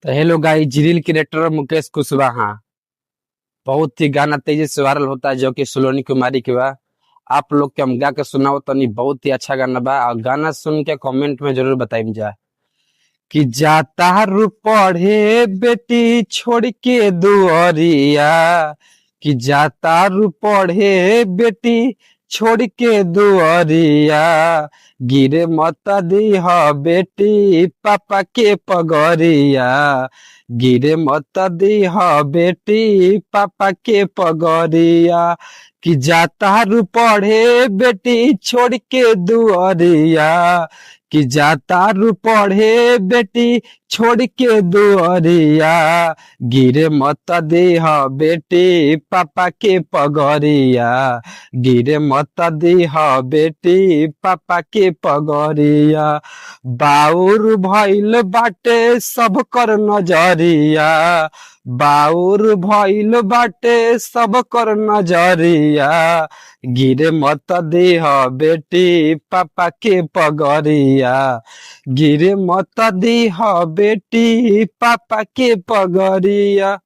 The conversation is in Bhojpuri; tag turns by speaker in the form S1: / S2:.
S1: तो hello guys, reel creator Mukesh Kushwaha. बहुत ही गाना तेजी से वायरल होता है जो कि सुलोनी कुमारी के बा। आप लोग के हम गा के सुनाओ तनी, बहुत ही अच्छा गाना बा। और गाना सुन के कमेंट में जरूर बताइम जा कि जाता रु पढ़े बेटी छोड़ के दुआरिया, कि जाता रु पढ़े बेटी छोड़ के दुआरिया, गिरे मत दीह बेटी पापा के पगरिया, गिरे मत दीह बेटी पापा के पगरिया, कि जाता रु पढ़े बेटी छोड़ के दुआरिया, कि जाता रु पढ़े बेटी छोड़ के दुआरिया, गिरे मत देह बेटी पापा के पगरिया, गिरे मत देह बेटी पापा के पगरिया, बाउर भइल बाटे सब कर नजरिया, बाउर भइल बाटे सब कर नजरिया, गिरे मत देह बेटी पापा के पगरिया, गिरे मत देह बेटी पापा के पगरिया।